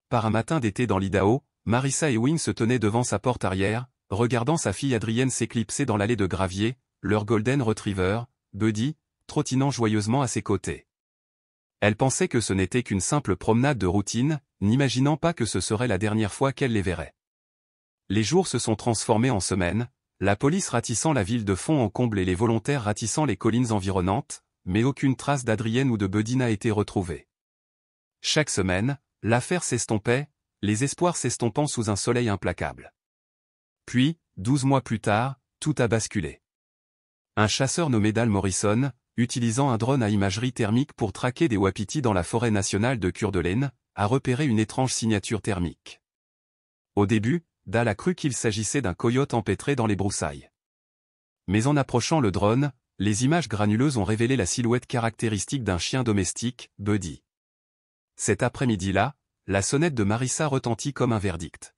par un matin d'été dans l'Idaho, Marissa Ewing se tenait devant sa porte arrière, regardant sa fille Adrienne s'éclipser dans l'allée de gravier, leur golden retriever, Buddy, trottinant joyeusement à ses côtés. Elle pensait que ce n'était qu'une simple promenade de routine, n'imaginant pas que ce serait la dernière fois qu'elle les verrait. Les jours se sont transformés en semaines, la police ratissant la ville de fond en comble et les volontaires ratissant les collines environnantes, mais aucune trace d'Adrienne ou de Buddy n'a été retrouvée. Chaque semaine, l'affaire s'estompait, les espoirs s'estompant sous un soleil implacable. Puis, 12 mois plus tard, tout a basculé. Un chasseur nommé Dal Morrison, utilisant un drone à imagerie thermique pour traquer des wapitis dans la forêt nationale de Coeur d'Alene, a repéré une étrange signature thermique. Au début, Dal a cru qu'il s'agissait d'un coyote empêtré dans les broussailles. Mais en approchant le drone, les images granuleuses ont révélé la silhouette caractéristique d'un chien domestique, Buddy. Cet après-midi-là, la sonnette de Marissa retentit comme un verdict.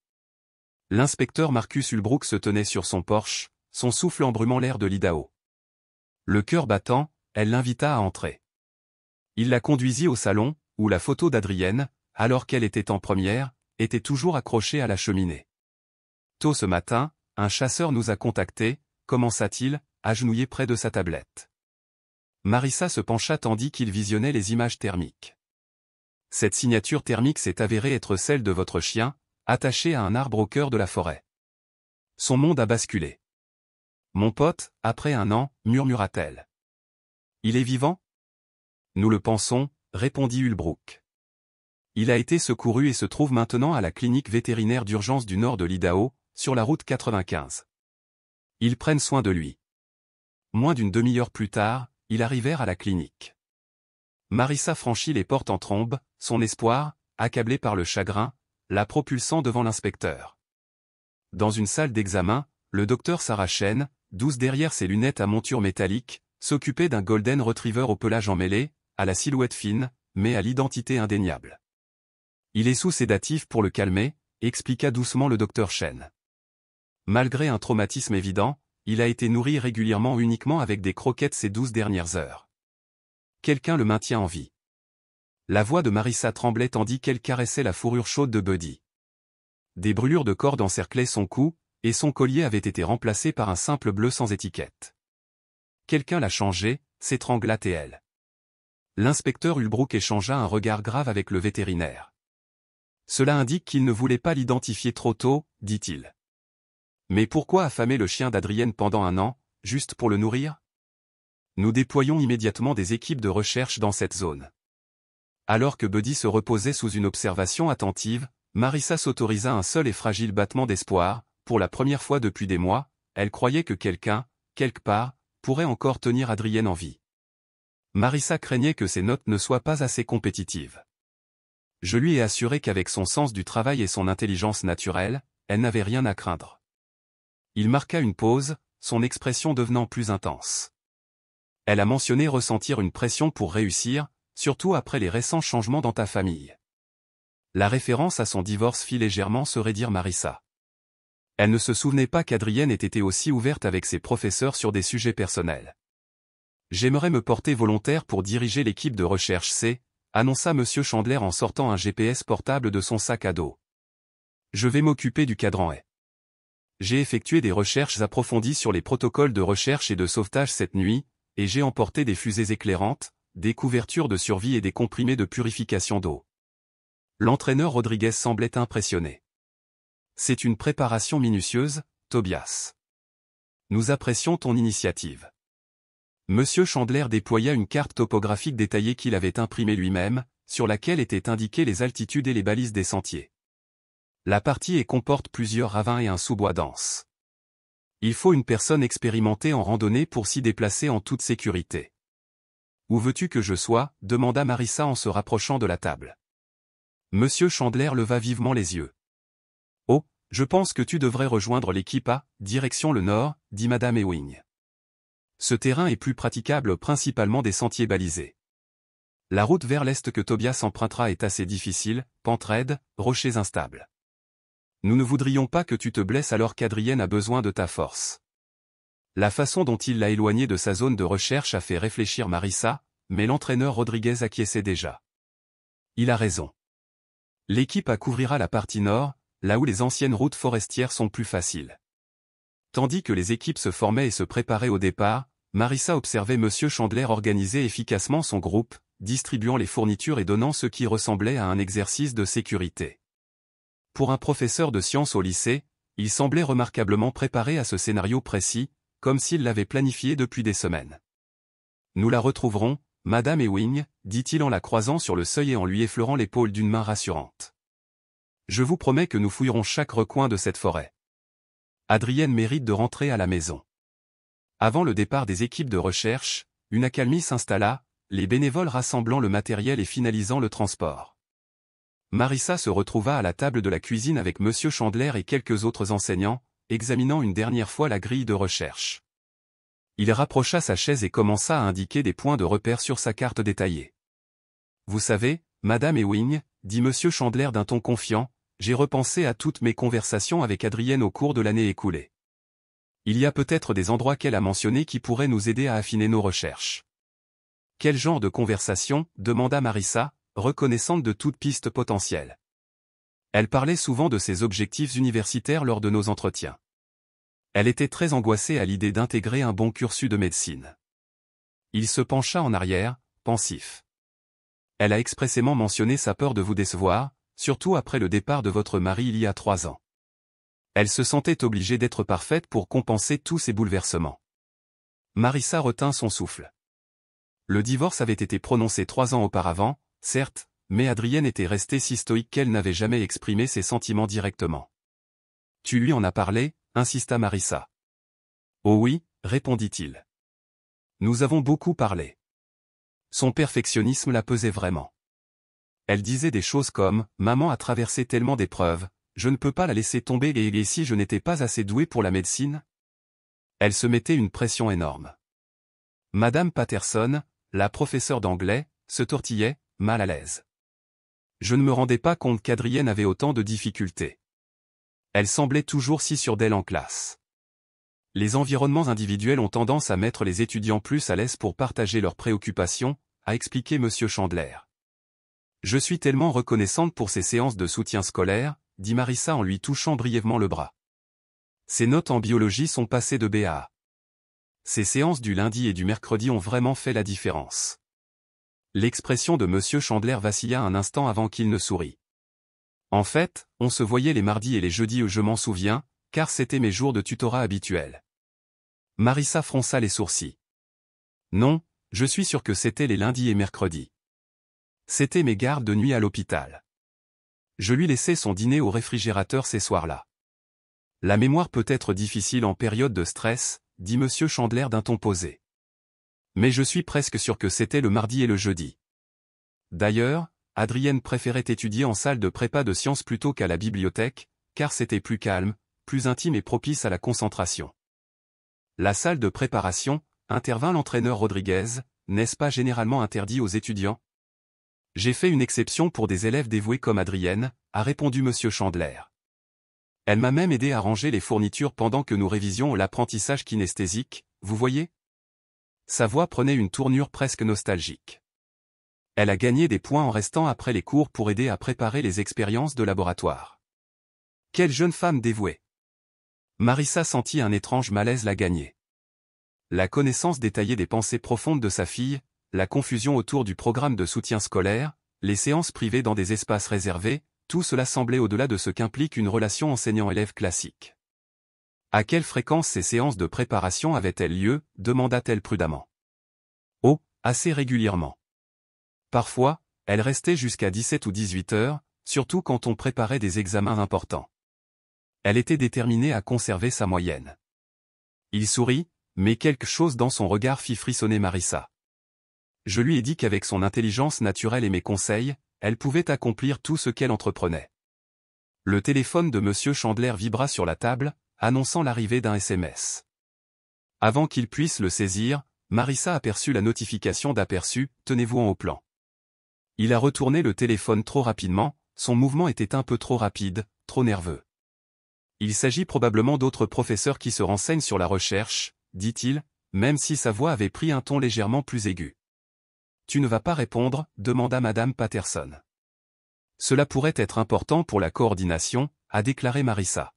L'inspecteur Marcus Ulbrook se tenait sur son porche, son souffle embrumant l'air de l'Idaho. Le cœur battant, elle l'invita à entrer. Il la conduisit au salon, où la photo d'Adrienne, alors qu'elle était en première, était toujours accrochée à la cheminée. Tôt ce matin, un chasseur nous a contactés, commença-t-il, agenouillé près de sa tablette. Marissa se pencha tandis qu'il visionnait les images thermiques. Cette signature thermique s'est avérée être celle de votre chien, attaché à un arbre au cœur de la forêt. Son monde a basculé. Mon pote, après un an, murmura-t-elle. Il est vivant? Nous le pensons, répondit Ulbrook. Il a été secouru et se trouve maintenant à la clinique vétérinaire d'urgence du nord de l'Idaho, sur la route 95. Ils prennent soin de lui. Moins d'une demi-heure plus tard, ils arrivèrent à la clinique. Marissa franchit les portes en trombe, son espoir, accablé par le chagrin, la propulsant devant l'inspecteur. Dans une salle d'examen, le docteur Sarah Chen, douce derrière ses lunettes à monture métallique, s'occupait d'un golden retriever au pelage emmêlé, à la silhouette fine, mais à l'identité indéniable. Il est sous sédatif pour le calmer, expliqua doucement le docteur Chen. Malgré un traumatisme évident, il a été nourri régulièrement uniquement avec des croquettes ces 12 dernières heures. Quelqu'un le maintient en vie. La voix de Marissa tremblait tandis qu'elle caressait la fourrure chaude de Buddy. Des brûlures de corde encerclaient son cou, et son collier avait été remplacé par un simple bleu sans étiquette. Quelqu'un l'a changé, s'étrangla-t-elle. L'inspecteur Ulbrook échangea un regard grave avec le vétérinaire. Cela indique qu'il ne voulait pas l'identifier trop tôt, dit-il. Mais pourquoi affamer le chien d'Adrienne pendant un an, juste pour le nourrir? Nous déployons immédiatement des équipes de recherche dans cette zone. Alors que Buddy se reposait sous une observation attentive, Marissa s'autorisa un seul et fragile battement d'espoir. Pour la première fois depuis des mois, elle croyait que quelqu'un, quelque part, pourrait encore tenir Adrienne en vie. Marissa craignait que ses notes ne soient pas assez compétitives. Je lui ai assuré qu'avec son sens du travail et son intelligence naturelle, elle n'avait rien à craindre. Il marqua une pause, son expression devenant plus intense. Elle a mentionné ressentir une pression pour réussir, surtout après les récents changements dans ta famille. La référence à son divorce fit légèrement se raidir Marissa. Elle ne se souvenait pas qu'Adrienne ait été aussi ouverte avec ses professeurs sur des sujets personnels. J'aimerais me porter volontaire pour diriger l'équipe de recherche C, annonça M. Chandler en sortant un GPS portable de son sac à dos. Je vais m'occuper du cadran A. J'ai effectué des recherches approfondies sur les protocoles de recherche et de sauvetage cette nuit, et j'ai emporté des fusées éclairantes, des couvertures de survie et des comprimés de purification d'eau. L'entraîneur Rodriguez semblait impressionné. C'est une préparation minutieuse, Tobias. Nous apprécions ton initiative. Monsieur Chandler déploya une carte topographique détaillée qu'il avait imprimée lui-même, sur laquelle étaient indiquées les altitudes et les balises des sentiers. La partie A comporte plusieurs ravins et un sous-bois dense. Il faut une personne expérimentée en randonnée pour s'y déplacer en toute sécurité. Où veux-tu que je sois? Demanda Marissa en se rapprochant de la table. Monsieur Chandler leva vivement les yeux. Oh, je pense que tu devrais rejoindre l'équipe A, direction le nord, dit Madame Ewing. Ce terrain est plus praticable principalement des sentiers balisés. La route vers l'est que Tobias empruntera est assez difficile, pente raide, rochers instables. Nous ne voudrions pas que tu te blesses alors qu'Adrienne a besoin de ta force. La façon dont il l'a éloignée de sa zone de recherche a fait réfléchir Marissa, mais l'entraîneur Rodriguez acquiesçait déjà. Il a raison. L'équipe A couvrira la partie nord, là où les anciennes routes forestières sont plus faciles. Tandis que les équipes se formaient et se préparaient au départ, Marissa observait Monsieur Chandler organiser efficacement son groupe, distribuant les fournitures et donnant ce qui ressemblait à un exercice de sécurité. Pour un professeur de sciences au lycée, il semblait remarquablement préparé à ce scénario précis, comme s'il l'avait planifié depuis des semaines. Nous la retrouverons, Madame Ewing, dit-il en la croisant sur le seuil et en lui effleurant l'épaule d'une main rassurante. Je vous promets que nous fouillerons chaque recoin de cette forêt. Adrienne mérite de rentrer à la maison. Avant le départ des équipes de recherche, une accalmie s'installa, les bénévoles rassemblant le matériel et finalisant le transport. Marissa se retrouva à la table de la cuisine avec Monsieur Chandler et quelques autres enseignants, examinant une dernière fois la grille de recherche. Il rapprocha sa chaise et commença à indiquer des points de repère sur sa carte détaillée. « Vous savez, Madame Ewing, dit Monsieur Chandler d'un ton confiant, j'ai repensé à toutes mes conversations avec Adrienne au cours de l'année écoulée. Il y a peut-être des endroits qu'elle a mentionnés qui pourraient nous aider à affiner nos recherches. » « Quel genre de conversation ?» demanda Marissa, reconnaissante de toute piste potentielle. Elle parlait souvent de ses objectifs universitaires lors de nos entretiens. Elle était très angoissée à l'idée d'intégrer un bon cursus de médecine. Il se pencha en arrière, pensif. Elle a expressément mentionné sa peur de vous décevoir, surtout après le départ de votre mari il y a 3 ans. Elle se sentait obligée d'être parfaite pour compenser tous ces bouleversements. Marissa retint son souffle. Le divorce avait été prononcé 3 ans auparavant, certes, mais Adrienne était restée si stoïque qu'elle n'avait jamais exprimé ses sentiments directement. « Tu lui en as parlé ?» insista Marissa. « Oh oui, répondit-il. Nous avons beaucoup parlé. Son perfectionnisme la pesait vraiment. Elle disait des choses comme « Maman a traversé tellement d'épreuves, je ne peux pas la laisser tomber et si je n'étais pas assez douée pour la médecine ?» Elle se mettait une pression énorme. Madame Patterson, la professeure d'anglais, se tortillait, mal à l'aise. Je ne me rendais pas compte qu'Adrienne avait autant de difficultés. Elle semblait toujours si sûre d'elle en classe. Les environnements individuels ont tendance à mettre les étudiants plus à l'aise pour partager leurs préoccupations, a expliqué Monsieur Chandler. Je suis tellement reconnaissante pour ces séances de soutien scolaire, dit Marissa en lui touchant brièvement le bras. Ses notes en biologie sont passées de B à A. Ces séances du lundi et du mercredi ont vraiment fait la différence. L'expression de Monsieur Chandler vacilla un instant avant qu'il ne sourit. En fait, on se voyait les mardis et les jeudis, je m'en souviens, car c'était mes jours de tutorat habituels. Marissa fronça les sourcils. Non, je suis sûr que c'était les lundis et mercredis. C'était mes gardes de nuit à l'hôpital. Je lui laissais son dîner au réfrigérateur ces soirs-là. La mémoire peut être difficile en période de stress, dit Monsieur Chandler d'un ton posé. Mais je suis presque sûr que c'était le mardi et le jeudi. D'ailleurs, Adrienne préférait étudier en salle de prépa de sciences plutôt qu'à la bibliothèque, car c'était plus calme, plus intime et propice à la concentration. La salle de préparation, intervint l'entraîneur Rodriguez, n'est-ce pas généralement interdit aux étudiants? J'ai fait une exception pour des élèves dévoués comme Adrienne, a répondu Monsieur Chandler. Elle m'a même aidé à ranger les fournitures pendant que nous révisions l'apprentissage kinesthésique, vous voyez? Sa voix prenait une tournure presque nostalgique. Elle a gagné des points en restant après les cours pour aider à préparer les expériences de laboratoire. Quelle jeune femme dévouée! Marissa sentit un étrange malaise la gagner. La connaissance détaillée des pensées profondes de sa fille, la confusion autour du programme de soutien scolaire, les séances privées dans des espaces réservés, tout cela semblait au-delà de ce qu'implique une relation enseignant-élève classique. À quelle fréquence ces séances de préparation avaient-elles lieu, demanda-t-elle prudemment. Oh, assez régulièrement. Parfois, elle restait jusqu'à 17 ou 18 heures, surtout quand on préparait des examens importants. Elle était déterminée à conserver sa moyenne. Il sourit, mais quelque chose dans son regard fit frissonner Marissa. Je lui ai dit qu'avec son intelligence naturelle et mes conseils, elle pouvait accomplir tout ce qu'elle entreprenait. Le téléphone de Monsieur Chandler vibra sur la table, annonçant l'arrivée d'un SMS. Avant qu'il puisse le saisir, Marissa aperçut la notification d'aperçu, tenez-vous en haut plan. Il a retourné le téléphone trop rapidement, son mouvement était un peu trop rapide, trop nerveux. Il s'agit probablement d'autres professeurs qui se renseignent sur la recherche, dit-il, même si sa voix avait pris un ton légèrement plus aigu. Tu ne vas pas répondre, demanda Madame Patterson. Cela pourrait être important pour la coordination, a déclaré Marissa.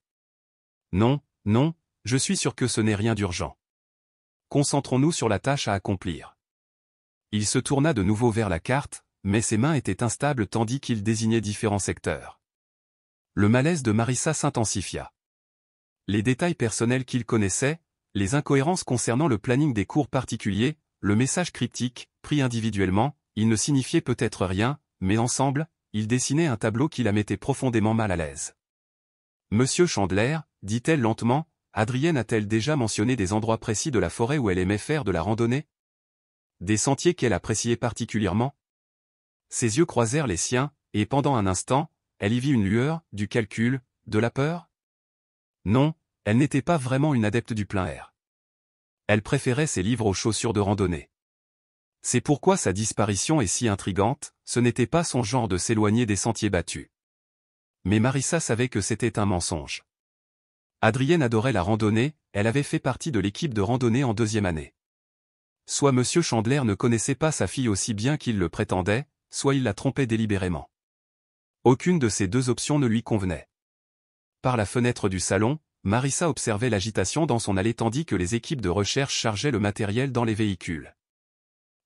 Non, non, je suis sûr que ce n'est rien d'urgent. Concentrons-nous sur la tâche à accomplir. Il se tourna de nouveau vers la carte, mais ses mains étaient instables tandis qu'il désignait différents secteurs. Le malaise de Marissa s'intensifia. Les détails personnels qu'il connaissait, les incohérences concernant le planning des cours particuliers, le message cryptique, pris individuellement, ils ne signifiaient peut-être rien, mais ensemble, ils dessinaient un tableau qui la mettait profondément mal à l'aise. Monsieur Chandler, dit-elle lentement, Adrienne a-t-elle déjà mentionné des endroits précis de la forêt où elle aimait faire de la randonnée? Des sentiers qu'elle appréciait particulièrement? Ses yeux croisèrent les siens, et pendant un instant, elle y vit une lueur, du calcul, de la peur? Non, elle n'était pas vraiment une adepte du plein air. Elle préférait ses livres aux chaussures de randonnée. C'est pourquoi sa disparition est si intrigante, ce n'était pas son genre de s'éloigner des sentiers battus. Mais Marissa savait que c'était un mensonge. Adrienne adorait la randonnée, elle avait fait partie de l'équipe de randonnée en 2e année. Soit M. Chandler ne connaissait pas sa fille aussi bien qu'il le prétendait, soit il la trompait délibérément. Aucune de ces deux options ne lui convenait. Par la fenêtre du salon, Marissa observait l'agitation dans son allée tandis que les équipes de recherche chargeaient le matériel dans les véhicules.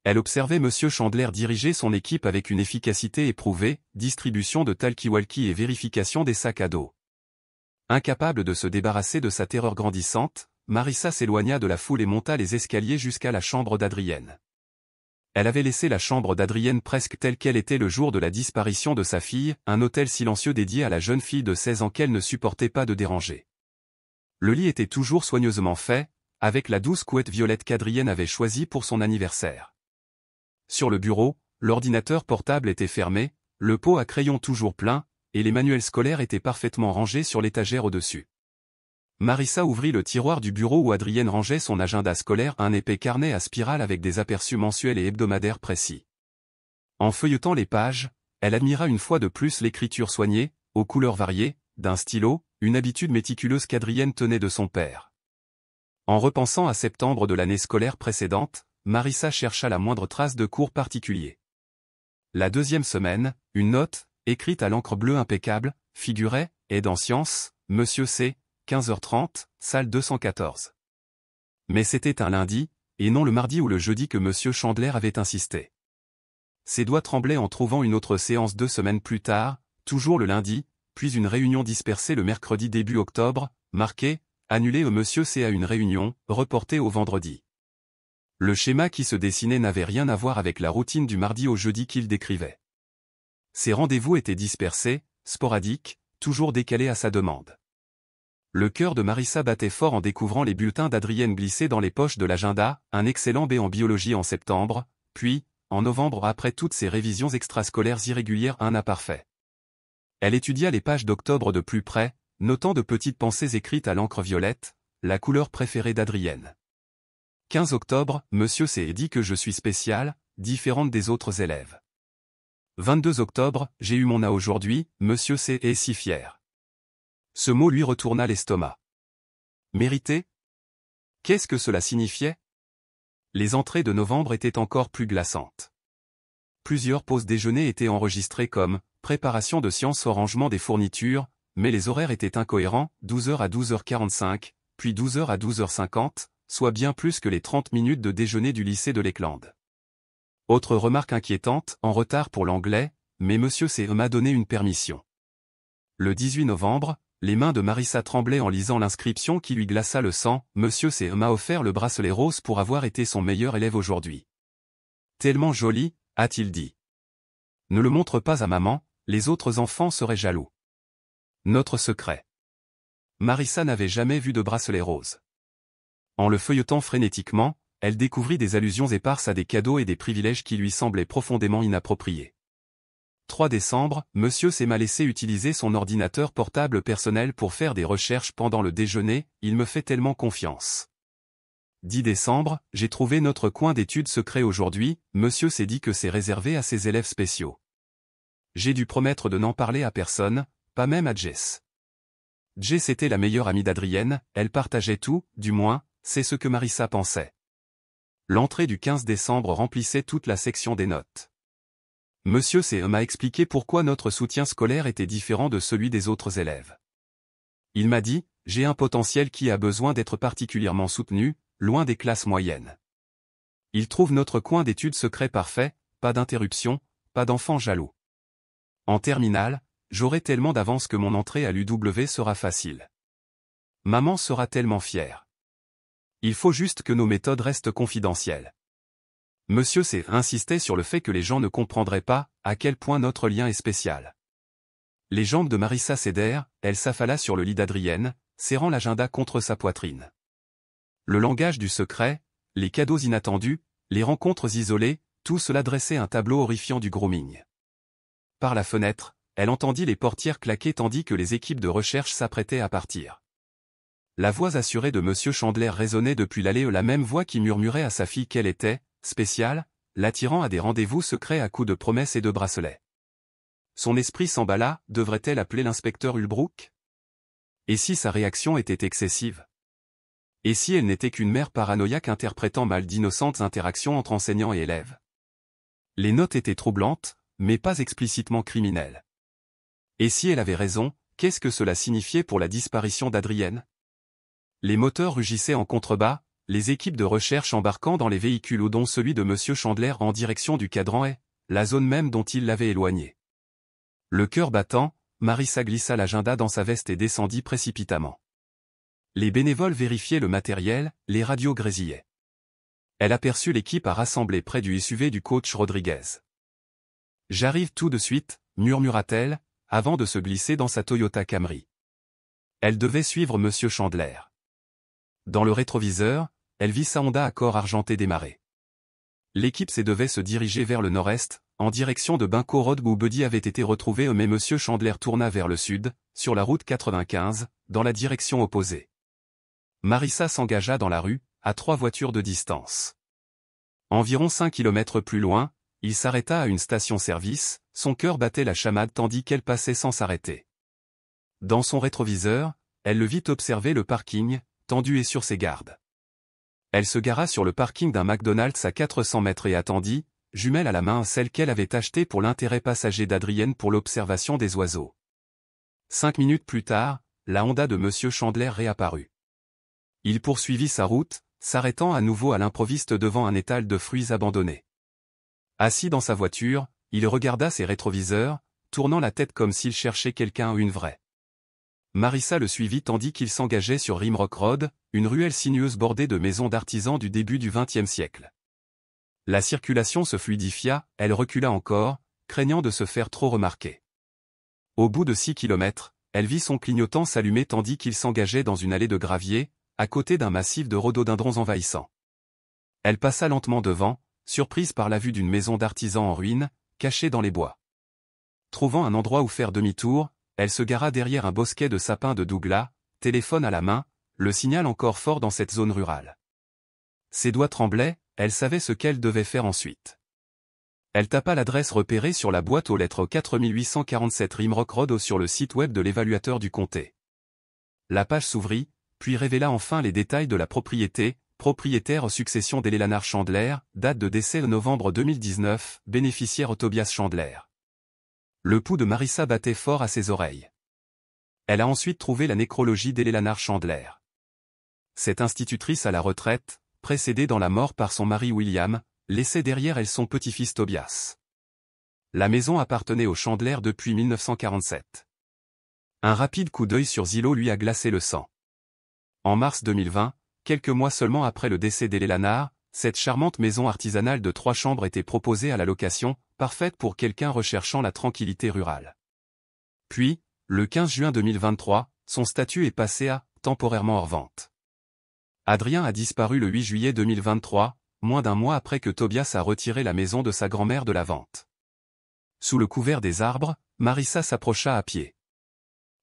Elle observait M. Chandler diriger son équipe avec une efficacité éprouvée, distribution de talkie-walkie et vérification des sacs à dos. Incapable de se débarrasser de sa terreur grandissante, Marissa s'éloigna de la foule et monta les escaliers jusqu'à la chambre d'Adrienne. Elle avait laissé la chambre d'Adrienne presque telle qu'elle était le jour de la disparition de sa fille, un hôtel silencieux dédié à la jeune fille de 16 ans qu'elle ne supportait pas de déranger. Le lit était toujours soigneusement fait, avec la douce couette violette qu'Adrienne avait choisie pour son anniversaire. Sur le bureau, l'ordinateur portable était fermé, le pot à crayon toujours plein, et les manuels scolaires étaient parfaitement rangés sur l'étagère au-dessus. Marissa ouvrit le tiroir du bureau où Adrienne rangeait son agenda scolaire, un épais carnet à spirale avec des aperçus mensuels et hebdomadaires précis. En feuilletant les pages, elle admira une fois de plus l'écriture soignée, aux couleurs variées, d'un stylo, une habitude méticuleuse qu'Adrienne tenait de son père. En repensant à septembre de l'année scolaire précédente, Marissa chercha la moindre trace de cours particulier. La 2e semaine, une note, écrite à l'encre bleue impeccable, figurait « Aide en sciences, Monsieur C, 15h30, salle 214. » Mais c'était un lundi, et non le mardi ou le jeudi que Monsieur Chandler avait insisté. Ses doigts tremblaient en trouvant une autre séance 2 semaines plus tard, toujours le lundi, puis une réunion dispersée le mercredi début octobre, marquée « Annulé au Monsieur C à une réunion, reportée au vendredi ». Le schéma qui se dessinait n'avait rien à voir avec la routine du mardi au jeudi qu'il décrivait. Ces rendez-vous étaient dispersés, sporadiques, toujours décalés à sa demande. Le cœur de Marissa battait fort en découvrant les bulletins d'Adrienne glissés dans les poches de l'agenda, un excellent B en biologie en septembre, puis, en novembre après toutes ces révisions extrascolaires irrégulières un imparfait. Elle étudia les pages d'octobre de plus près, notant de petites pensées écrites à l'encre violette, la couleur préférée d'Adrienne. 15 octobre, Monsieur C dit que je suis spéciale, différente des autres élèves. 22 octobre, j'ai eu mon A aujourd'hui, Monsieur C est si fier. Ce mot lui retourna l'estomac. Mérité? Qu'est-ce que cela signifiait? Les entrées de novembre étaient encore plus glaçantes. Plusieurs pauses déjeuner étaient enregistrées comme « préparation de séance au rangement des fournitures », mais les horaires étaient incohérents, 12h à 12h45, puis 12h à 12h50, soit bien plus que les 30 minutes de déjeuner du lycée de Lakeland. Autre remarque inquiétante, en retard pour l'anglais, mais Monsieur C m'a donné une permission. Le 18 novembre, les mains de Marissa tremblaient en lisant l'inscription qui lui glaça le sang, Monsieur C m'a offert le bracelet rose pour avoir été son meilleur élève aujourd'hui. Tellement joli, a-t-il dit. Ne le montre pas à maman, les autres enfants seraient jaloux. Notre secret. Marissa n'avait jamais vu de bracelet rose. En le feuilletant frénétiquement, elle découvrit des allusions éparses à des cadeaux et des privilèges qui lui semblaient profondément inappropriés. 3 décembre, Monsieur C m'a laissé utiliser son ordinateur portable personnel pour faire des recherches pendant le déjeuner, il me fait tellement confiance. 10 décembre, j'ai trouvé notre coin d'études secret aujourd'hui, Monsieur C dit que c'est réservé à ses élèves spéciaux. J'ai dû promettre de n'en parler à personne, pas même à Jess. Jess était la meilleure amie d'Adrienne, elle partageait tout, du moins, c'est ce que Marissa pensait. L'entrée du 15 décembre remplissait toute la section des notes. Monsieur C. m'a expliqué pourquoi notre soutien scolaire était différent de celui des autres élèves. Il m'a dit, j'ai un potentiel qui a besoin d'être particulièrement soutenu, loin des classes moyennes. Il trouve notre coin d'études secret parfait, pas d'interruption, pas d'enfants jaloux. En terminale, j'aurai tellement d'avance que mon entrée à l'UW sera facile. Maman sera tellement fière. Il faut juste que nos méthodes restent confidentielles. Monsieur C. insistait sur le fait que les gens ne comprendraient pas à quel point notre lien est spécial. Les jambes de Marissa cédèrent, elle s'affala sur le lit d'Adrienne, serrant l'agenda contre sa poitrine. Le langage du secret, les cadeaux inattendus, les rencontres isolées, tout cela dressait un tableau horrifiant du grooming. Par la fenêtre, elle entendit les portières claquer tandis que les équipes de recherche s'apprêtaient à partir. La voix assurée de Monsieur Chandler résonnait depuis l'allée, la même voix qui murmurait à sa fille qu'elle était spéciale, l'attirant à des rendez-vous secrets à coups de promesses et de bracelets. Son esprit s'emballa, devrait-elle appeler l'inspecteur Ulbrook? Et si sa réaction était excessive? Et si elle n'était qu'une mère paranoïaque interprétant mal d'innocentes interactions entre enseignants et élèves? Les notes étaient troublantes, mais pas explicitement criminelles. Et si elle avait raison, qu'est-ce que cela signifiait pour la disparition d'Adrienne? Les moteurs rugissaient en contrebas, les équipes de recherche embarquant dans les véhicules ou dont celui de Monsieur Chandler en direction du cadran et la zone même dont il l'avait éloigné. Le cœur battant, Marissa glissa l'agenda dans sa veste et descendit précipitamment. Les bénévoles vérifiaient le matériel, les radios grésillaient. Elle aperçut l'équipe à rassembler près du SUV du coach Rodriguez. « J'arrive tout de suite », murmura-t-elle, avant de se glisser dans sa Toyota Camry. Elle devait suivre Monsieur Chandler. Dans le rétroviseur, elle vit sa Honda Accord argenté démarrer. L'équipe devait se diriger vers le nord-est, en direction de Bunko Road où Buddy avait été retrouvé, mais Monsieur Chandler tourna vers le sud, sur la route 95, dans la direction opposée. Marissa s'engagea dans la rue, à 3 voitures de distance. Environ 5 kilomètres plus loin, il s'arrêta à une station-service, son cœur battait la chamade tandis qu'elle passait sans s'arrêter. Dans son rétroviseur, elle le vit observer le parking, tendu et sur ses gardes. Elle se gara sur le parking d'un McDonald's à 400 mètres et attendit, jumelle à la main celle qu'elle avait achetée pour l'intérêt passager d'Adrienne pour l'observation des oiseaux. 5 minutes plus tard, la Honda de Monsieur Chandler réapparut. Il poursuivit sa route, s'arrêtant à nouveau à l'improviste devant un étal de fruits abandonnés. Assis dans sa voiture, il regarda ses rétroviseurs, tournant la tête comme s'il cherchait quelqu'un ou une vraie. Marissa le suivit tandis qu'il s'engageait sur Rimrock Road, une ruelle sinueuse bordée de maisons d'artisans du début du XXe siècle. La circulation se fluidifia, elle recula encore, craignant de se faire trop remarquer. Au bout de 6 kilomètres, elle vit son clignotant s'allumer tandis qu'il s'engageait dans une allée de gravier, à côté d'un massif de rhododendrons envahissants. Elle passa lentement devant, surprise par la vue d'une maison d'artisans en ruine, cachée dans les bois. Trouvant un endroit où faire demi-tour, elle se gara derrière un bosquet de sapins de Douglas, téléphone à la main, le signal encore fort dans cette zone rurale. Ses doigts tremblaient, elle savait ce qu'elle devait faire ensuite. Elle tapa l'adresse repérée sur la boîte aux lettres 4847 Rimrock Road sur le site web de l'évaluateur du comté. La page s'ouvrit, puis révéla enfin les détails de la propriété, propriétaire succession d'Eleanor Chandler, date de décès novembre 2019, bénéficiaire Tobias Chandler. Le pouls de Marissa battait fort à ses oreilles. Elle a ensuite trouvé la nécrologie d'Eleanor Chandler. Cette institutrice à la retraite, précédée dans la mort par son mari William, laissait derrière elle son petit-fils Tobias. La maison appartenait aux Chandler depuis 1947. Un rapide coup d'œil sur Zillow lui a glacé le sang. En mars 2020, quelques mois seulement après le décès d'Eleanor, cette charmante maison artisanale de 3 chambres était proposée à la location, parfaite pour quelqu'un recherchant la tranquillité rurale. Puis, le 15 juin 2023, son statut est passé à « temporairement hors vente ». Adrien a disparu le 8 juillet 2023, moins d'un mois après que Tobias a retiré la maison de sa grand-mère de la vente. Sous le couvert des arbres, Marissa s'approcha à pied.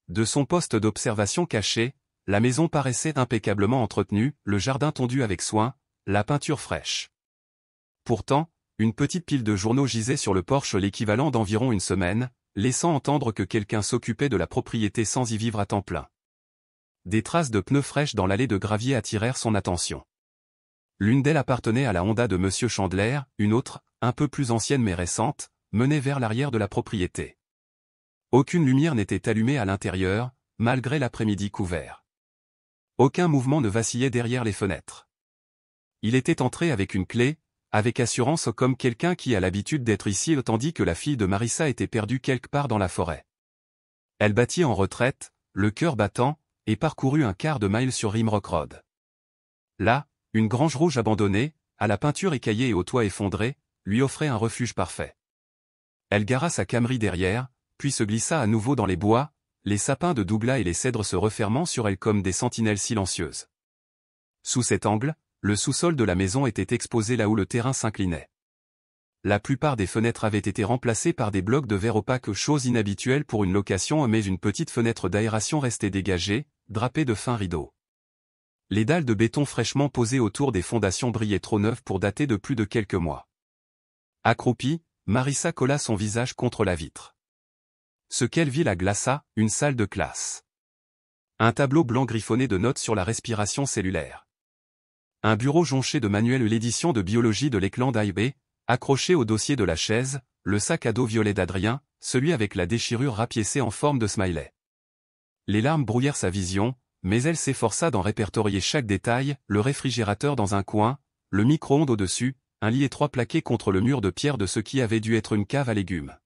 De son poste d'observation caché, la maison paraissait impeccablement entretenue, le jardin tondu avec soin, la peinture fraîche. Pourtant, une petite pile de journaux gisait sur le porche l'équivalent d'environ une semaine, laissant entendre que quelqu'un s'occupait de la propriété sans y vivre à temps plein. Des traces de pneus fraîches dans l'allée de gravier attirèrent son attention. L'une d'elles appartenait à la Honda de Monsieur Chandler, une autre, un peu plus ancienne mais récente, menait vers l'arrière de la propriété. Aucune lumière n'était allumée à l'intérieur, malgré l'après-midi couvert. Aucun mouvement ne vacillait derrière les fenêtres. Il était entré avec une clé, avec assurance comme quelqu'un qui a l'habitude d'être ici tandis que la fille de Marissa était perdue quelque part dans la forêt. Elle battit en retraite, le cœur battant, et parcourut un quart de mile sur Rimrock Road. Là, une grange rouge abandonnée, à la peinture écaillée et au toit effondré, lui offrait un refuge parfait. Elle gara sa Camry derrière, puis se glissa à nouveau dans les bois, les sapins de Douglas et les cèdres se refermant sur elle comme des sentinelles silencieuses. Sous cet angle, le sous-sol de la maison était exposé là où le terrain s'inclinait. La plupart des fenêtres avaient été remplacées par des blocs de verre opaque, chose inhabituelle pour une location, mais une petite fenêtre d'aération restait dégagée, drapée de fins rideaux. Les dalles de béton fraîchement posées autour des fondations brillaient trop neuves pour dater de plus de quelques mois. Accroupie, Marissa colla son visage contre la vitre. Ce qu'elle vit la glaça, une salle de classe. Un tableau blanc griffonné de notes sur la respiration cellulaire. Un bureau jonché de manuels, l'édition de biologie de Lakeland High, accroché au dossier de la chaise, le sac à dos violet d'Adrien, celui avec la déchirure rapiécée en forme de smiley. Les larmes brouillèrent sa vision, mais elle s'efforça d'en répertorier chaque détail, le réfrigérateur dans un coin, le micro-ondes au-dessus, un lit étroit plaqué contre le mur de pierre de ce qui avait dû être une cave à légumes.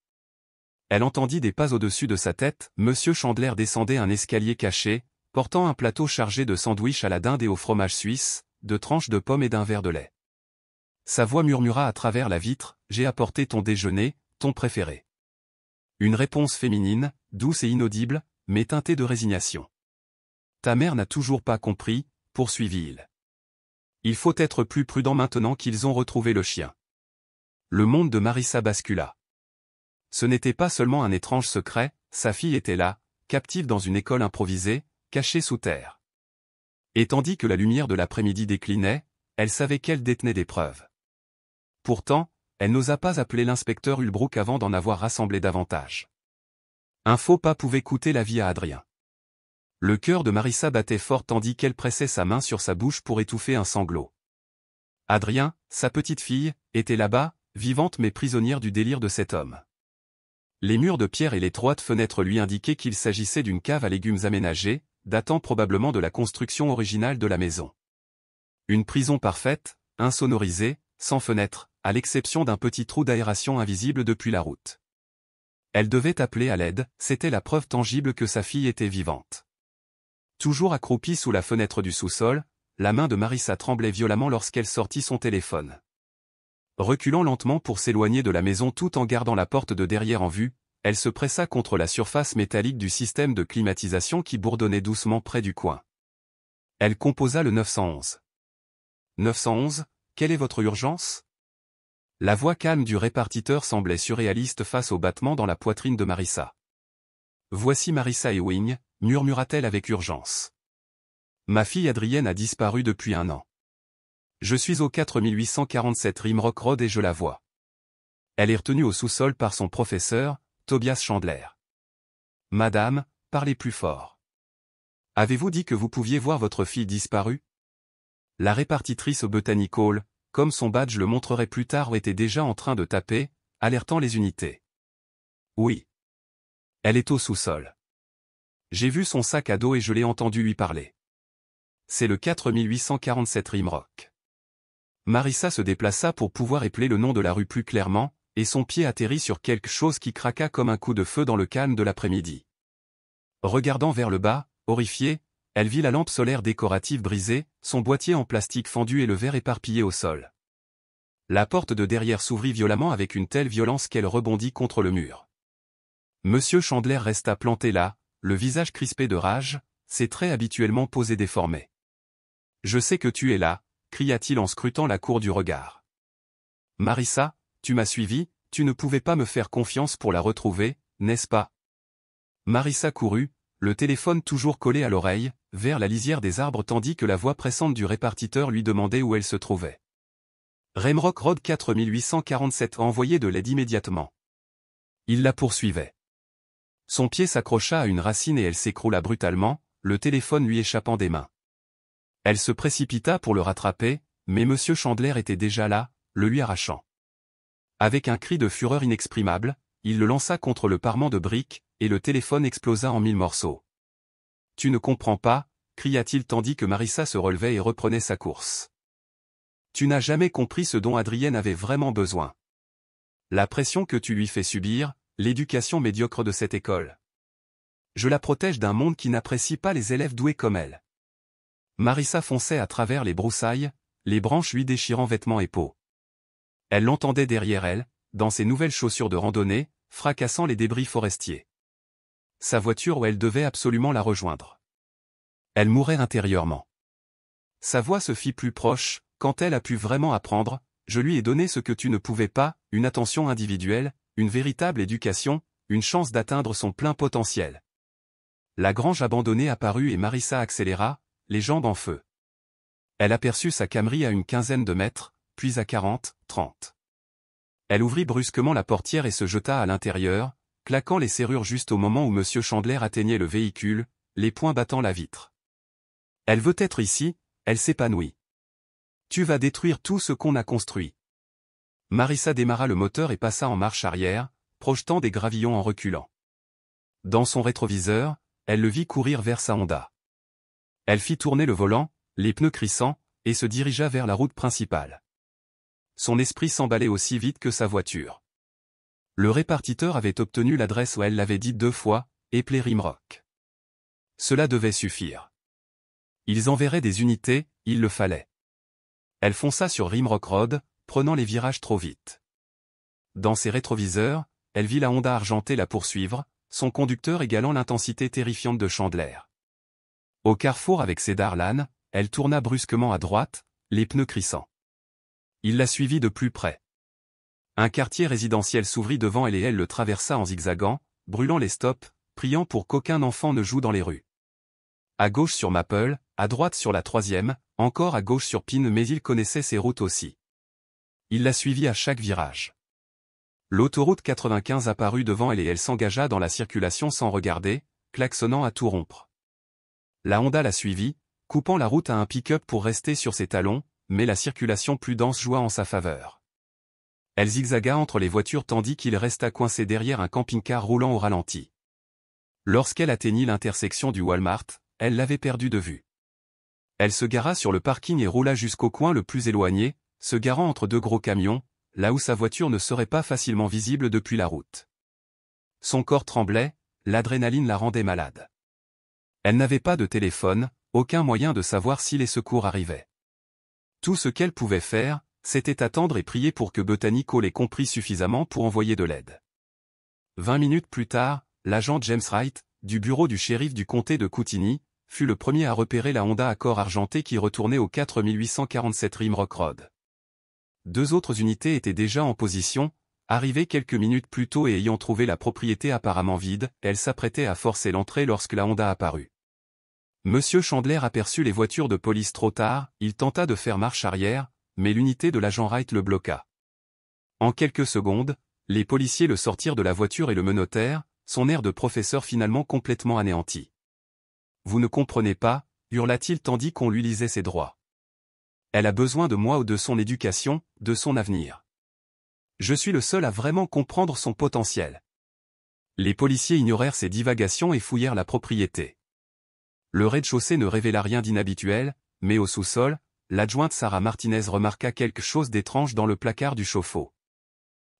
Elle entendit des pas au-dessus de sa tête, Monsieur Chandler descendait un escalier caché, portant un plateau chargé de sandwichs à la dinde et au fromage suisse, de tranches de pommes et d'un verre de lait. Sa voix murmura à travers la vitre, « J'ai apporté ton déjeuner, ton préféré. » Une réponse féminine, douce et inaudible, mais teintée de résignation. « Ta mère n'a toujours pas compris, » poursuivit-il. « Il faut être plus prudent maintenant qu'ils ont retrouvé le chien. » Le monde de Marissa bascula. Ce n'était pas seulement un étrange secret, sa fille était là, captive dans une école improvisée, cachée sous terre. Et tandis que la lumière de l'après-midi déclinait, elle savait qu'elle détenait des preuves. Pourtant, elle n'osa pas appeler l'inspecteur Ulbrook avant d'en avoir rassemblé davantage. Un faux pas pouvait coûter la vie à Adrien. Le cœur de Marissa battait fort tandis qu'elle pressait sa main sur sa bouche pour étouffer un sanglot. Adrien, sa petite fille, était là-bas, vivante mais prisonnière du délire de cet homme. Les murs de pierre et l'étroite fenêtre lui indiquaient qu'il s'agissait d'une cave à légumes aménagée, datant probablement de la construction originale de la maison. Une prison parfaite, insonorisée, sans fenêtre, à l'exception d'un petit trou d'aération invisible depuis la route. Elle devait appeler à l'aide, c'était la preuve tangible que sa fille était vivante. Toujours accroupie sous la fenêtre du sous-sol, la main de Marissa tremblait violemment lorsqu'elle sortit son téléphone. Reculant lentement pour s'éloigner de la maison tout en gardant la porte de derrière en vue, elle se pressa contre la surface métallique du système de climatisation qui bourdonnait doucement près du coin. Elle composa le 911. 911, quelle est votre urgence? La voix calme du répartiteur semblait surréaliste face au battement dans la poitrine de Marissa. Voici Marissa Ewing, murmura-t-elle avec urgence. Ma fille Adrienne a disparu depuis 1 an. Je suis au 4847 Rimrock Road et je la vois. Elle est retenue au sous-sol par son professeur, Tobias Chandler. Madame, parlez plus fort. Avez-vous dit que vous pouviez voir votre fille disparue? La répartitrice au Botany Hall, comme son badge le montrerait plus tard, était déjà en train de taper, alertant les unités. Oui. Elle est au sous-sol. J'ai vu son sac à dos et je l'ai entendu lui parler. C'est le 4847 Rimrock. Marissa se déplaça pour pouvoir épeler le nom de la rue plus clairement, et son pied atterrit sur quelque chose qui craqua comme un coup de feu dans le calme de l'après-midi. Regardant vers le bas, horrifiée, elle vit la lampe solaire décorative brisée, son boîtier en plastique fendu et le verre éparpillé au sol. La porte de derrière s'ouvrit violemment avec une telle violence qu'elle rebondit contre le mur. Monsieur Chandler resta planté là, le visage crispé de rage, ses traits habituellement posés déformés. « Je sais que tu es là », cria-t-il en scrutant la cour du regard. « Marissa, tu m'as suivi, tu ne pouvais pas me faire confiance pour la retrouver, n'est-ce pas ?» Marissa courut, le téléphone toujours collé à l'oreille, vers la lisière des arbres tandis que la voix pressante du répartiteur lui demandait où elle se trouvait. Rimrock Road 4847 envoyait de l'aide immédiatement. Il la poursuivait. Son pied s'accrocha à une racine et elle s'écroula brutalement, le téléphone lui échappant des mains. Elle se précipita pour le rattraper, mais Monsieur Chandler était déjà là, le lui arrachant. Avec un cri de fureur inexprimable, il le lança contre le parement de briques, et le téléphone explosa en 1000 morceaux. « Tu ne comprends pas » cria-t-il tandis que Marissa se relevait et reprenait sa course. « Tu n'as jamais compris ce dont Adrienne avait vraiment besoin. La pression que tu lui fais subir, l'éducation médiocre de cette école. Je la protège d'un monde qui n'apprécie pas les élèves doués comme elle. » Marissa fonçait à travers les broussailles, les branches lui déchirant vêtements et peau. Elle l'entendait derrière elle, dans ses nouvelles chaussures de randonnée, fracassant les débris forestiers. Sa voiture où elle devait absolument la rejoindre. Elle mourait intérieurement. Sa voix se fit plus proche, quand elle a pu vraiment apprendre, je lui ai donné ce que tu ne pouvais pas, une attention individuelle, une véritable éducation, une chance d'atteindre son plein potentiel. La grange abandonnée apparut et Marissa accéléra, les jambes en feu. Elle aperçut sa Camry à une quinzaine de mètres, puis à 40, 30. Elle ouvrit brusquement la portière et se jeta à l'intérieur, claquant les serrures juste au moment où M. Chandler atteignait le véhicule, les poings battant la vitre. Elle veut être ici, elle s'épanouit. Tu vas détruire tout ce qu'on a construit. Marissa démarra le moteur et passa en marche arrière, projetant des gravillons en reculant. Dans son rétroviseur, elle le vit courir vers sa Honda. Elle fit tourner le volant, les pneus crissant, et se dirigea vers la route principale. Son esprit s'emballait aussi vite que sa voiture. Le répartiteur avait obtenu l'adresse où elle l'avait dit 2 fois, Epley Rimrock. Cela devait suffire. Ils enverraient des unités, il le fallait. Elle fonça sur Rimrock Road, prenant les virages trop vite. Dans ses rétroviseurs, elle vit la Honda argentée la poursuivre, son conducteur égalant l'intensité terrifiante de Chandler. Au carrefour avec Cedar Lane, elle tourna brusquement à droite, les pneus crissant. Il la suivit de plus près. Un quartier résidentiel s'ouvrit devant elle et elle le traversa en zigzagant, brûlant les stops, priant pour qu'aucun enfant ne joue dans les rues. À gauche sur Maple, à droite sur la 3e, encore à gauche sur Pine, mais il connaissait ses routes aussi. Il la suivit à chaque virage. L'autoroute 95 apparut devant elle et elle s'engagea dans la circulation sans regarder, klaxonnant à tout rompre. La Honda la suivit, coupant la route à un pick-up pour rester sur ses talons, mais la circulation plus dense joua en sa faveur. Elle zigzaga entre les voitures tandis qu'il resta coincé derrière un camping-car roulant au ralenti. Lorsqu'elle atteignit l'intersection du Walmart, elle l'avait perdu de vue. Elle se gara sur le parking et roula jusqu'au coin le plus éloigné, se garant entre 2 gros camions, là où sa voiture ne serait pas facilement visible depuis la route. Son corps tremblait, l'adrénaline la rendait malade. Elle n'avait pas de téléphone, aucun moyen de savoir si les secours arrivaient. Tout ce qu'elle pouvait faire, c'était attendre et prier pour que Botanico l'ait compris suffisamment pour envoyer de l'aide. 20 minutes plus tard, l'agent James Wright, du bureau du shérif du comté de Koutini, fut le premier à repérer la Honda Accord argentée qui retournait au 4847 Rimrock Road. 2 autres unités étaient déjà en position, arrivées quelques minutes plus tôt et ayant trouvé la propriété apparemment vide, elles s'apprêtaient à forcer l'entrée lorsque la Honda apparut. Monsieur Chandler aperçut les voitures de police trop tard, il tenta de faire marche arrière, mais l'unité de l'agent Wright le bloqua. En quelques secondes, les policiers le sortirent de la voiture et le menottèrent, son air de professeur finalement complètement anéanti. « Vous ne comprenez pas » hurla-t-il tandis qu'on lui lisait ses droits. « Elle a besoin de moi ou de son éducation, de son avenir. Je suis le seul à vraiment comprendre son potentiel. » Les policiers ignorèrent ses divagations et fouillèrent la propriété. Le rez-de-chaussée ne révéla rien d'inhabituel, mais au sous-sol, l'adjointe Sarah Martinez remarqua quelque chose d'étrange dans le placard du chauffe-eau.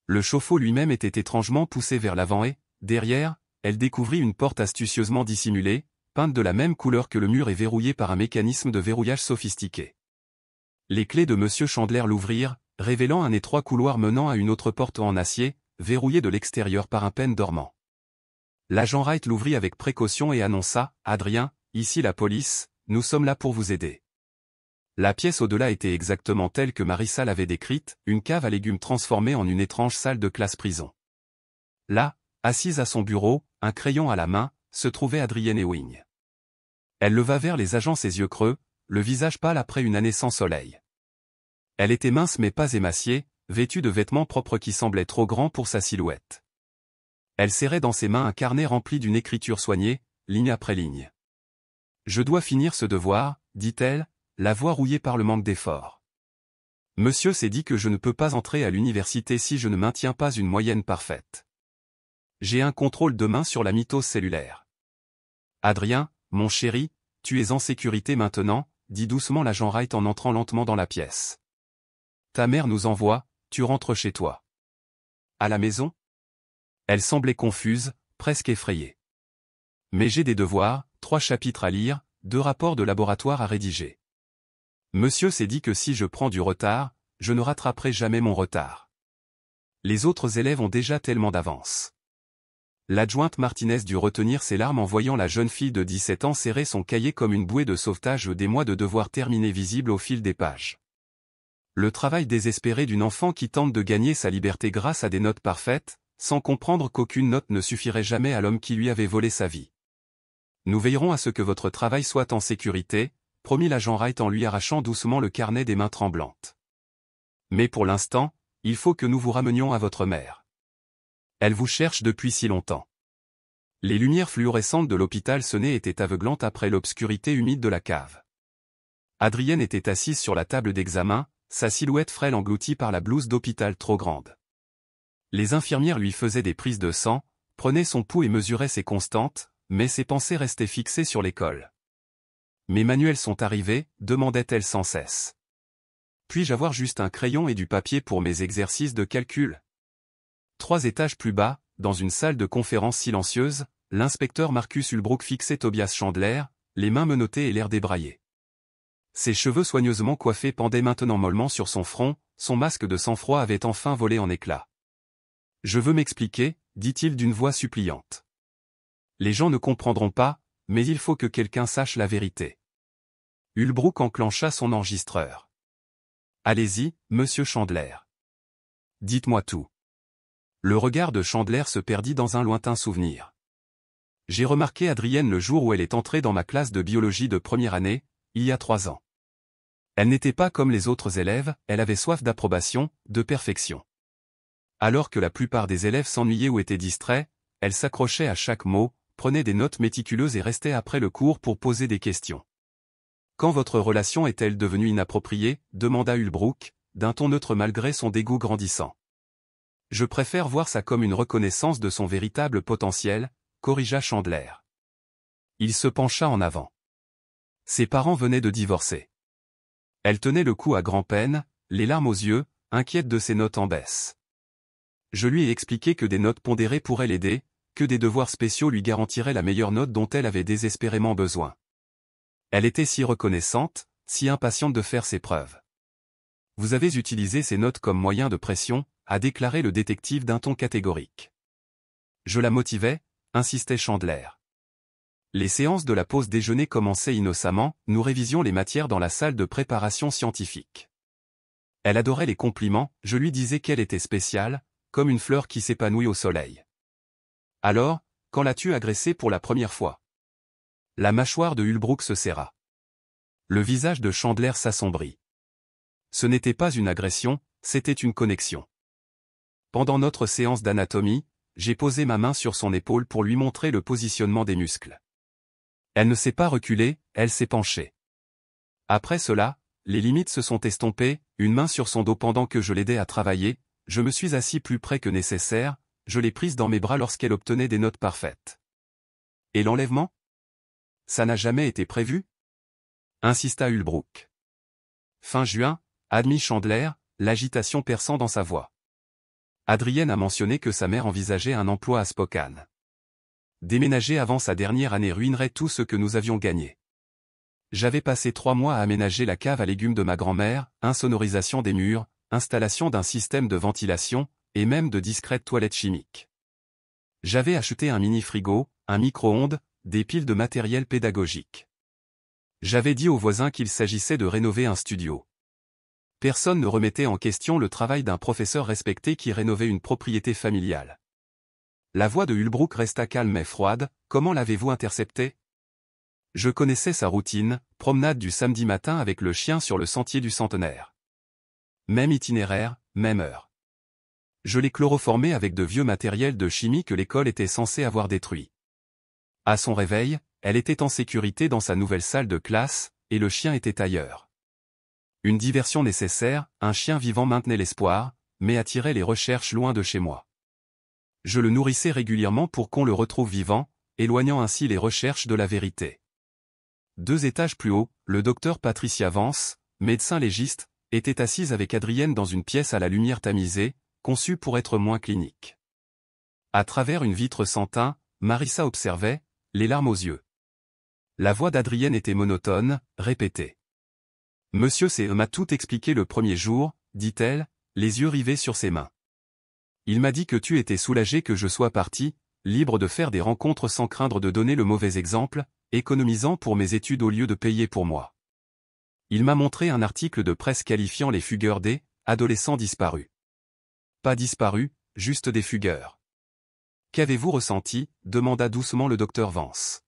Le chauffe-eau lui-même était étrangement poussé vers l'avant et, derrière, elle découvrit une porte astucieusement dissimulée, peinte de la même couleur que le mur et verrouillée par un mécanisme de verrouillage sophistiqué. Les clés de M. Chandler l'ouvrirent, révélant un étroit couloir menant à une autre porte en acier, verrouillée de l'extérieur par un pêne dormant. L'agent Wright l'ouvrit avec précaution et annonça « Adrien, ici la police, nous sommes là pour vous aider. » La pièce au-delà était exactement telle que Marissa l'avait décrite, une cave à légumes transformée en une étrange salle de classe prison. Là, assise à son bureau, un crayon à la main, se trouvait Adrienne Ewing. Elle leva vers les agents ses yeux creux, le visage pâle après une année sans soleil. Elle était mince mais pas émaciée, vêtue de vêtements propres qui semblaient trop grands pour sa silhouette. Elle serrait dans ses mains un carnet rempli d'une écriture soignée, ligne après ligne. « Je dois finir ce devoir, dit-elle, la voix rouillée par le manque d'effort. Monsieur s'est dit que je ne peux pas entrer à l'université si je ne maintiens pas une moyenne parfaite. J'ai un contrôle demain sur la mitose cellulaire. Adrien, mon chéri, tu es en sécurité maintenant, dit doucement l'agent Wright en entrant lentement dans la pièce. Ta mère nous envoie, tu rentres chez toi. À la maison? Elle semblait confuse, presque effrayée. Mais j'ai des devoirs, 3 chapitres à lire, 2 rapports de laboratoire à rédiger. Monsieur s'est dit que si je prends du retard, je ne rattraperai jamais mon retard. Les autres élèves ont déjà tellement d'avance. L'adjointe Martinez dut retenir ses larmes en voyant la jeune fille de 17 ans serrer son cahier comme une bouée de sauvetage des mois de devoirs terminés visibles au fil des pages. Le travail désespéré d'une enfant qui tente de gagner sa liberté grâce à des notes parfaites, sans comprendre qu'aucune note ne suffirait jamais à l'homme qui lui avait volé sa vie. Nous veillerons à ce que votre travail soit en sécurité, promit l'agent Wright en lui arrachant doucement le carnet des mains tremblantes. Mais pour l'instant, il faut que nous vous ramenions à votre mère. Elle vous cherche depuis si longtemps. Les lumières fluorescentes de l'hôpital sonnaient étaient aveuglantes après l'obscurité humide de la cave. Adrienne était assise sur la table d'examen, sa silhouette frêle engloutie par la blouse d'hôpital trop grande. Les infirmières lui faisaient des prises de sang, prenaient son pouls et mesuraient ses constantes, mais ses pensées restaient fixées sur l'école. « Mes manuels sont arrivés » demandait-elle sans cesse. « Puis-je avoir juste un crayon et du papier pour mes exercices de calcul ?» 3 étages plus bas, dans une salle de conférence silencieuse, l'inspecteur Marcus Ulbrook fixait Tobias Chandler, les mains menottées et l'air débraillé. Ses cheveux soigneusement coiffés pendaient maintenant mollement sur son front, son masque de sang-froid avait enfin volé en éclats. « Je veux m'expliquer, dit-il d'une voix suppliante. Les gens ne comprendront pas, mais il faut que quelqu'un sache la vérité. Ulbrook enclencha son enregistreur. Allez-y, monsieur Chandler. Dites-moi tout. Le regard de Chandler se perdit dans un lointain souvenir. J'ai remarqué Adrienne le jour où elle est entrée dans ma classe de biologie de première année, il y a 3 ans. Elle n'était pas comme les autres élèves, elle avait soif d'approbation, de perfection. Alors que la plupart des élèves s'ennuyaient ou étaient distraits, elle s'accrochait à chaque mot, prenait des notes méticuleuses et restait après le cours pour poser des questions. Quand votre relation est-elle devenue inappropriée, demanda Ulbrook, d'un ton neutre malgré son dégoût grandissant. Je préfère voir ça comme une reconnaissance de son véritable potentiel, corrigea Chandler. Il se pencha en avant. Ses parents venaient de divorcer. Elle tenait le cou à grand-peine, les larmes aux yeux, inquiète de ses notes en baisse. Je lui ai expliqué que des notes pondérées pourraient l'aider, que des devoirs spéciaux lui garantiraient la meilleure note dont elle avait désespérément besoin. Elle était si reconnaissante, si impatiente de faire ses preuves. Vous avez utilisé ces notes comme moyen de pression, a déclaré le détective d'un ton catégorique. Je la motivais, insistait Chandler. Les séances de la pause déjeuner commençaient innocemment, nous révisions les matières dans la salle de préparation scientifique. Elle adorait les compliments, je lui disais qu'elle était spéciale, comme une fleur qui s'épanouit au soleil. Alors, quand l'as-tu agressée pour la première fois? La mâchoire de Ulbrook se serra. Le visage de Chandler s'assombrit. Ce n'était pas une agression, c'était une connexion. Pendant notre séance d'anatomie, j'ai posé ma main sur son épaule pour lui montrer le positionnement des muscles. Elle ne s'est pas reculée, elle s'est penchée. Après cela, les limites se sont estompées, une main sur son dos pendant que je l'aidais à travailler, je me suis assis plus près que nécessaire, je l'ai prise dans mes bras lorsqu'elle obtenait des notes parfaites. Et l'enlèvement? Ça n'a jamais été prévu? Insista Ulbrook. Fin juin, admit Chandler, l'agitation perçant dans sa voix. Adrienne a mentionné que sa mère envisageait un emploi à Spokane. Déménager avant sa dernière année ruinerait tout ce que nous avions gagné. J'avais passé 3 mois à aménager la cave à légumes de ma grand-mère, insonorisation des murs, installation d'un système de ventilation, et même de discrètes toilettes chimiques. J'avais acheté un mini-frigo, un micro-ondes, des piles de matériel pédagogique. J'avais dit aux voisins qu'il s'agissait de rénover un studio. Personne ne remettait en question le travail d'un professeur respecté qui rénovait une propriété familiale. La voix de Ulbrook resta calme et froide, comment l'avez-vous intercepté? Je connaissais sa routine, promenade du samedi matin avec le chien sur le sentier du centenaire. Même itinéraire, même heure. Je l'ai chloroformé avec de vieux matériels de chimie que l'école était censée avoir détruits. À son réveil, elle était en sécurité dans sa nouvelle salle de classe, et le chien était ailleurs. Une diversion nécessaire, un chien vivant maintenait l'espoir, mais attirait les recherches loin de chez moi. Je le nourrissais régulièrement pour qu'on le retrouve vivant, éloignant ainsi les recherches de la vérité. 2 étages plus haut, le docteur Patricia Vance, médecin légiste, était assise avec Adrienne dans une pièce à la lumière tamisée, conçue pour être moins clinique. À travers une vitre sans teint, Marissa observait, les larmes aux yeux. La voix d'Adrienne était monotone, répétée. « Monsieur C. m'a tout expliqué le premier jour, dit-elle, les yeux rivés sur ses mains. Il m'a dit que tu étais soulagé que je sois parti, libre de faire des rencontres sans craindre de donner le mauvais exemple, économisant pour mes études au lieu de payer pour moi. Il m'a montré un article de presse qualifiant les fugueurs des adolescents disparus. Pas disparus, juste des fugueurs. Qu'avez-vous ressenti ? Demanda doucement le docteur Vance.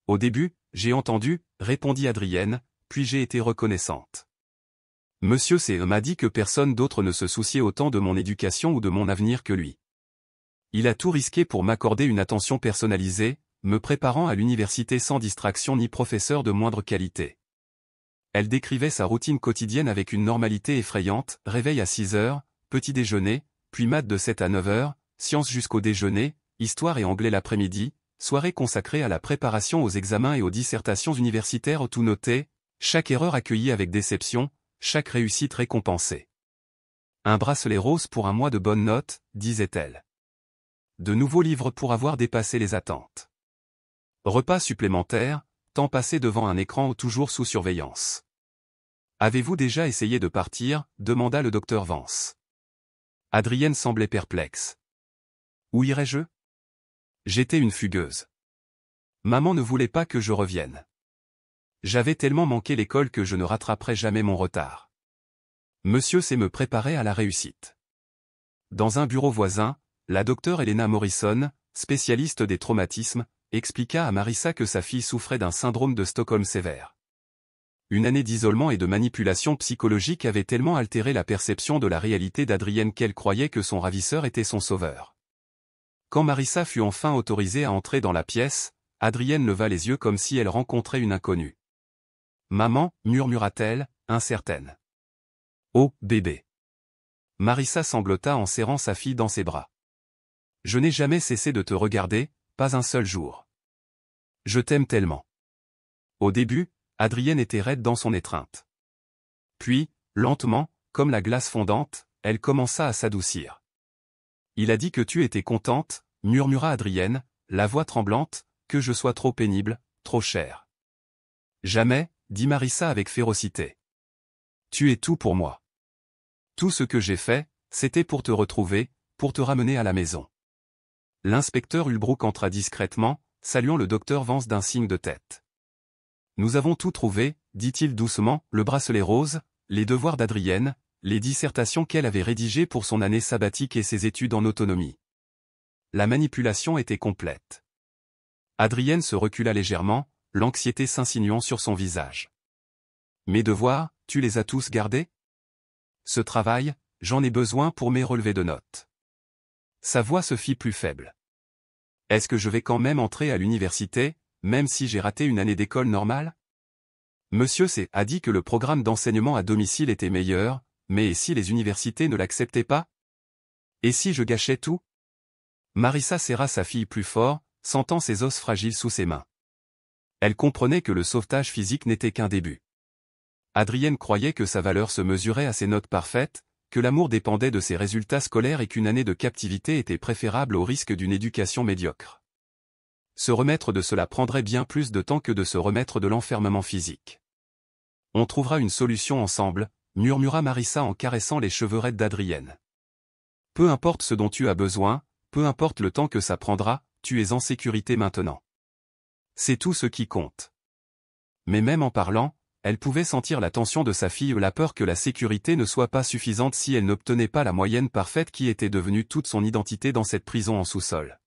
Au début, j'ai entendu, répondit Adrienne, puis j'ai été reconnaissante. Monsieur C. m'a dit que personne d'autre ne se souciait autant de mon éducation ou de mon avenir que lui. Il a tout risqué pour m'accorder une attention personnalisée, me préparant à l'université sans distraction ni professeur de moindre qualité. Elle décrivait sa routine quotidienne avec une normalité effrayante, réveil à 6 heures, petit déjeuner, puis maths de 7 à 9 heures, sciences jusqu'au déjeuner, histoire et anglais l'après-midi, soirée consacrée à la préparation aux examens et aux dissertations universitaires tout noté, chaque erreur accueillie avec déception, chaque réussite récompensée. Un bracelet rose pour un mois de bonnes notes, disait-elle. De nouveaux livres pour avoir dépassé les attentes. Repas supplémentaires, temps passé devant un écran ou toujours sous surveillance. Avez-vous déjà essayé de partir ? Demanda le docteur Vance. Adrienne semblait perplexe. Où irais-je ? J'étais une fugueuse. Maman ne voulait pas que je revienne. J'avais tellement manqué l'école que je ne rattraperais jamais mon retard. Monsieur C. me préparait à la réussite. Dans un bureau voisin, la docteure Elena Morrison, spécialiste des traumatismes, expliqua à Marissa que sa fille souffrait d'un syndrome de Stockholm sévère. Une année d'isolement et de manipulation psychologique avait tellement altéré la perception de la réalité d'Adrienne qu'elle croyait que son ravisseur était son sauveur. Quand Marissa fut enfin autorisée à entrer dans la pièce, Adrienne leva les yeux comme si elle rencontrait une inconnue. « Maman » murmura-t-elle, incertaine. « Oh, bébé !» Marissa sanglota en serrant sa fille dans ses bras. « Je n'ai jamais cessé de te regarder, pas un seul jour. Je t'aime tellement. » Au début, Adrienne était raide dans son étreinte. Puis, lentement, comme la glace fondante, elle commença à s'adoucir. « Il a dit que tu étais contente » murmura Adrienne, la voix tremblante, « que je sois trop pénible, trop chère. »« Jamais » dit Marissa avec férocité. « Tu es tout pour moi. Tout ce que j'ai fait, c'était pour te retrouver, pour te ramener à la maison. » L'inspecteur Ulbrook entra discrètement, saluant le docteur Vance d'un signe de tête. « Nous avons tout trouvé, dit-il doucement, le bracelet rose, les devoirs d'Adrienne, les dissertations qu'elle avait rédigées pour son année sabbatique et ses études en autonomie. » La manipulation était complète. Adrienne se recula légèrement, l'anxiété s'insinuant sur son visage. « Mes devoirs, tu les as tous gardés ? Ce travail, j'en ai besoin pour mes relevés de notes. » Sa voix se fit plus faible. « Est-ce que je vais quand même entrer à l'université, même si j'ai raté une année d'école normale ? Monsieur C. a dit que le programme d'enseignement à domicile était meilleur, mais et si les universités ne l'acceptaient pas ? Et si je gâchais tout ? » Marissa serra sa fille plus fort, sentant ses os fragiles sous ses mains. Elle comprenait que le sauvetage physique n'était qu'un début. Adrienne croyait que sa valeur se mesurait à ses notes parfaites, que l'amour dépendait de ses résultats scolaires et qu'une année de captivité était préférable au risque d'une éducation médiocre. Se remettre de cela prendrait bien plus de temps que de se remettre de l'enfermement physique. « On trouvera une solution ensemble » murmura Marissa en caressant les cheveux raides d'Adrienne. « Peu importe ce dont tu as besoin, peu importe le temps que ça prendra, tu es en sécurité maintenant. C'est tout ce qui compte. » Mais même en parlant, elle pouvait sentir la tension de sa fille, la peur que la sécurité ne soit pas suffisante si elle n'obtenait pas la moyenne parfaite qui était devenue toute son identité dans cette prison en sous-sol.